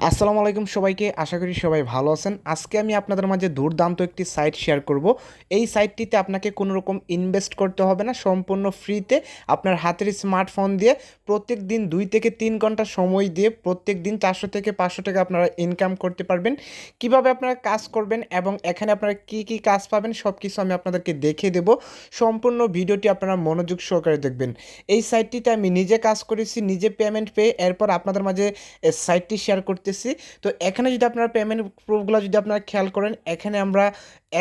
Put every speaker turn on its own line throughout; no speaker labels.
আসসালামু আলাইকুম সবাইকে, আশা করি সবাই ভালো আছেন। আজকে আমি আপনাদের মাঝে দুর্দান্ত একটি সাইট শেয়ার করব। এই সাইটটিতে আপনাকে কোনো রকম ইনভেস্ট করতে হবে না, সম্পূর্ণ ফ্রিতে আপনার হাতের স্মার্টফোন দিয়ে প্রত্যেক দিন 2 থেকে 3 ঘন্টা সময় দিয়ে প্রত্যেক দিন 400 থেকে 500 টাকা আপনারা ইনকাম করতে পারবেন। কিভাবে আপনারা কাজ করবেন এবং এখানে আপনারা কি কি কাজ পাবেন সব কিছু আমি আপনাদেরকে দেখিয়ে দেব। সম্পূর্ণ ভিডিওটি আপনারা মনোযোগ সহকারে দেখবেন। এই সাইটটিতে আমি নিজে কাজ করেছি, নিজে পেমেন্ট পেয়ে এরপর আপনাদের মাঝে সাইটটি শেয়ার করতেছি। তো এখানে যদি আপনারা পেমেন্ট প্রুফগুলো যদি আপনারা খেয়াল করেন, এখানে আমরা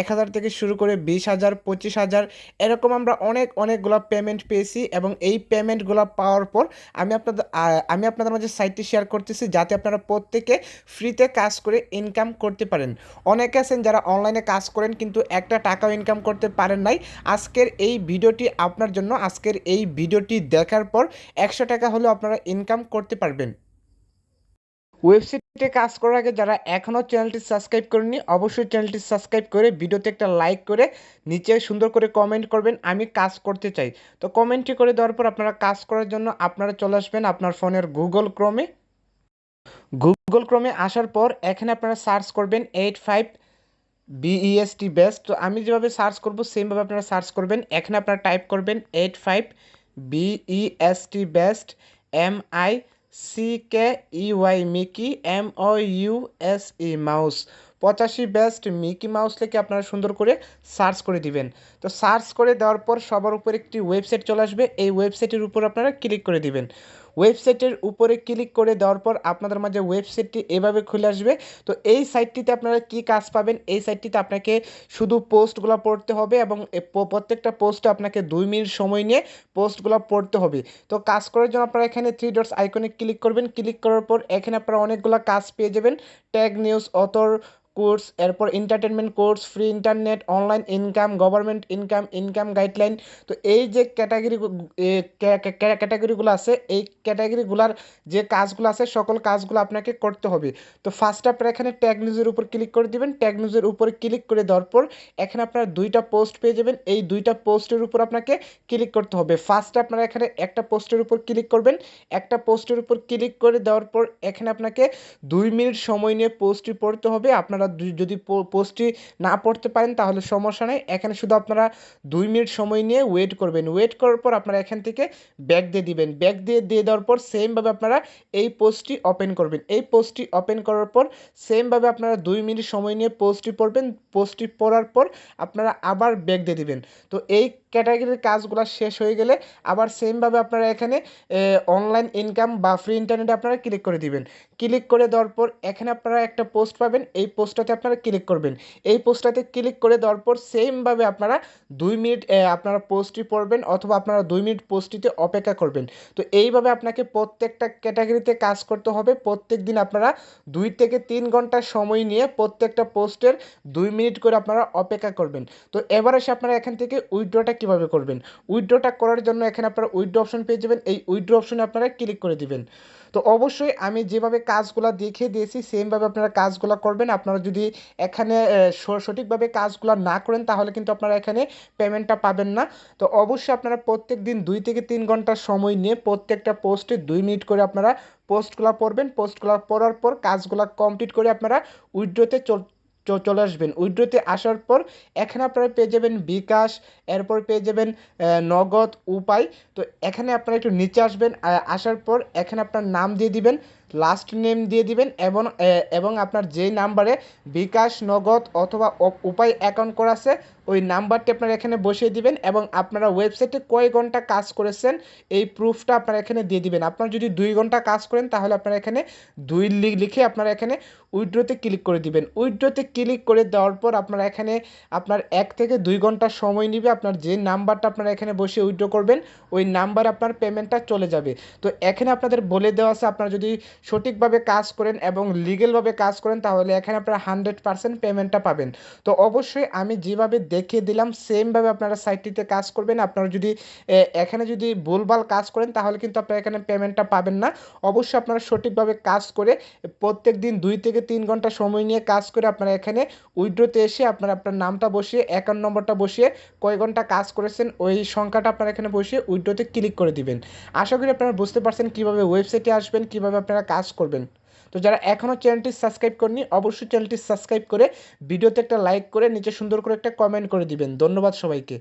1,000 থেকে শুরু করে 20,000, 25,000 এরকম আমরা অনেকগুলো পেমেন্ট পেয়েছি। এবং এই পেমেন্টগুলো পাওয়ার পর আমি আপনাদের মাঝে সাইটটি শেয়ার করতেছি যাতে আপনারা প্রত্যেকে ফ্রিতে কাজ করে ইনকাম করতে পারেন। অনেকে আছেন যারা অনলাইনে কাজ করেন কিন্তু একটা টাকাও ইনকাম করতে পারেন নাই। আজকের এই ভিডিওটি আপনার জন্য। আজকের এই ভিডিওটি দেখার পর 100 টাকা হলেও আপনারা ইনকাম করতে পারবেন। ওয়েবসাইটে কাজ করার আগে যারা এখনও চ্যানেলটি সাবস্ক্রাইব করেননি, অবশ্যই চ্যানেলটি সাবস্ক্রাইব করে ভিডিওতে একটা লাইক করে নিচে সুন্দর করে কমেন্ট করবেন আমি কাজ করতে চাই। তো কমেন্টটি করে দেওয়ার পর আপনারা কাজ করার জন্য আপনারা চলে আসবেন আপনার ফোনের গুগল ক্রোমে আসার পর এখানে আপনারা সার্চ করবেন 85 BEST বেস্ট। তো আমি যেভাবে সার্চ করব সেমভাবে আপনারা সার্চ করবেন। এখানে আপনারা টাইপ করবেন 85 BEST best, MICKEY Mickey, MOUSE mouse, 85 best Mickey mouse থেকে আপনারা সুন্দর করে সার্চ করে দিবেন। তো সার্চ করে দেওয়ার পর সবার উপর একটি ওয়েবসাইট চলে আসবে। এই ওয়েবসাইটের উপর আপনারা ক্লিক করে দিবেন। ওয়েবসাইটের উপরে ক্লিক করে দেওয়ার পর আপনাদের মাঝে ওয়েবসাইটটি এভাবে খুলে আসবে। তো এই সাইটটিতে আপনারা কি কাজ পাবেন, এই সাইটটিতে আপনাকে শুধু পোস্টগুলো পড়তে হবে এবং প্রত্যেকটা পোস্টে আপনাকে 2 মিনিট সময় নিয়ে পোস্টগুলো পড়তে হবে। তো কাজ করার জন্য আপনারা এখানে 3 ডটস আইকনে ক্লিক করবেন। ক্লিক করার পর এখানে আপনারা অনেকগুলো কাজ পেয়ে যাবেন। ট্যাগ নিউজ, অথর কোর্স, এরপর entertainment course, free internet, online income, government income, income guideline. তো এই যে ক্যাটাগরিগুলো আছে, এই ক্যাটাগরিগুলার যে কাজগুলো আছে সকল কাজগুলো আপনাকে করতে হবে। তো ফার্স্ট আপনারা এখানে ট্যাগ নিউজের উপর ক্লিক করে দিবেন। ট্যাগ নিউজের উপর ক্লিক করে দেওয়ার পর এখানে আপনারা 2টা পোস্ট পেয়ে যাবেন। এই 2টা পোস্টের উপর আপনাকে ক্লিক করতে হবে। ফার্স্ট আপনারা এখানে একটা পোস্টের উপর ক্লিক করবেন। একটা পোস্টের উপর ক্লিক করে দেওয়ার পর এখানে আপনাকে 2 মিনিট সময় নিয়ে পোস্টটি পড়তে হবে। আপনারা যদি পোস্টটি না পড়তে পারেন তাহলে সমস্যা নেই, এখানে শুধু আপনারা 2 মিনিট সময় নিয়ে ওয়েট করবেন। ওয়েট করার পর আপনারা এখান থেকে ব্যাক দিয়ে দিবেন। ব্যাক দিয়ে দেওয়ার পর সেমভাবে আপনারা এই পোস্টটি ওপেন করবেন। এই পোস্টটি ওপেন করার পর সেমভাবে আপনারা 2 মিনিট সময় নিয়ে পোস্টটি পড়বেন। পোস্টটি পড়ার পর আপনারা আবার ব্যাক দিয়ে দিবেন। তো এই ক্যাটাগরির কাজগুলো শেষ হয়ে গেলে আবার সেমভাবে আপনারা এখানে অনলাইন ইনকাম বা ফ্রি ইন্টারনেটে আপনারা ক্লিক করে দিবেন। ক্লিক করে দেওয়ার পর এখানে আপনারা একটা পোস্ট পাবেন। এই পোস্টটাতে আপনারা ক্লিক করবেন। এই পোস্টটাতে ক্লিক করে দেওয়ার পর সেমভাবে আপনারা 2 মিনিট আপনারা পোস্টটি পড়বেন অথবা আপনারা 2 মিনিট পোস্টটিতে অপেক্ষা করবেন। তো এইভাবে আপনাকে প্রত্যেকটা ক্যাটাগরিতে কাজ করতে হবে। প্রত্যেক দিন আপনারা 2 থেকে 3 ঘন্টা সময় নিয়ে প্রত্যেকটা পোস্টের 2 মিনিট করে আপনারা অপেক্ষা করবেন। তো এবার এসে আপনারা এখান থেকে উইথড্রটা কীভাবে করবেন, উইথড্রটা করার জন্য এখানে আপনারা উইথড্র অপশন পেয়ে যাবেন। এই উইথড্র অপশনে আপনারা ক্লিক করে দিবেন। তো অবশ্যই আমি যেভাবে কাজগুলো দেখিয়ে দিয়েছি সেমভাবে আপনারা কাজগুলো করবেন। আপনারা যদি এখানে সঠিকভাবে কাজগুলো না করেন তাহলে কিন্তু আপনারা এখানে পেমেন্টটা পাবেন না। তো অবশ্যই আপনারা প্রত্যেক দিন 2 থেকে 3 ঘন্টা সময় নিয়ে প্রত্যেকটা পোস্টে 2 মিনিট করে আপনারা পোস্টগুলো পড়বেন। পোস্টগুলো পড়ার পর কাজগুলো কমপ্লিট করে আপনারা উইথড্রতে চলে আসবেন। উইথড্রতে আসার পর এখানে আপনারা পেয়ে যাবেন বিকাশ, এরপর পেয়ে যাবেন নগদ, উপায়। তো এখানে আপনারা একটু নিচে আসবেন। আসার পর এখানে আপনার নাম দিয়ে দিবেন, লাস্ট নেম দিয়ে দিবেন এবং আপনার যেই নাম্বারে বিকাশ, নগদ অথবা উপায় অ্যাকাউন্ট করা আছে ওই নাম্বারটি আপনারা এখানে বসিয়ে দিবেন এবং আপনারা ওয়েবসাইটে কয় ঘন্টা কাজ করেছেন এই প্রুফটা আপনারা এখানে দিয়ে দিবেন। আপনারা যদি 2 ঘন্টা কাজ করেন তাহলে আপনারা এখানে 2 লিখে আপনারা এখানে উইথড্রতে ক্লিক করে দিবেন। উইথড্রতে ক্লিক করে দেওয়ার পর আপনারা এখানে আপনার 1 থেকে 2 ঘন্টা সময় নেবে। আপনার যে নাম্বারটা আপনারা এখানে বসে উইথড্র করবেন ওই নাম্বারে আপনার পেমেন্টটা চলে যাবে। তো এখানে আপনাদের বলে দেওয়া আছে আপনারা যদি সঠিকভাবে কাজ করেন এবং লিগেলভাবে কাজ করেন তাহলে এখানে আপনারা 100% পেমেন্টটা পাবেন। তো অবশ্যই আমি যেভাবে দেখিয়ে দিলাম সেমভাবে আপনারা সাইটটিতে কাজ করবেন। আপনারা যদি এখানে যদি ভুলভাল কাজ করেন তাহলে কিন্তু আপনারা এখানে পেমেন্টটা পাবেন না। অবশ্যই আপনারা সঠিকভাবে কাজ করে প্রত্যেক দিন 2 থেকে 3 ঘন্টা সময় নিয়ে কাজ করে আপনারা এখানে উইথড্রতে এসে আপনারা আপনার নামটা বসিয়ে অ্যাকাউন্ট নম্বরটা বসিয়ে কয় ঘন্টা কাজ করেছেন ওই সংখ্যাটা আপনারা এখানে বসিয়ে উইথড্রতে ক্লিক করে দিবেন। আশা করি আপনারা বুঝতে পারছেন কীভাবে ওয়েবসাইটে আসবেন, কীভাবে আপনারা কাজ করবেন। তো যারা এখনও চ্যানেলটি সাবস্ক্রাইব করেনি অবশ্যই চ্যানেলটি সাবস্ক্রাইব করে ভিডিওতে একটা লাইক করে নিচে সুন্দর করে একটা কমেন্ট করে দিবেন। ধন্যবাদ সবাইকে।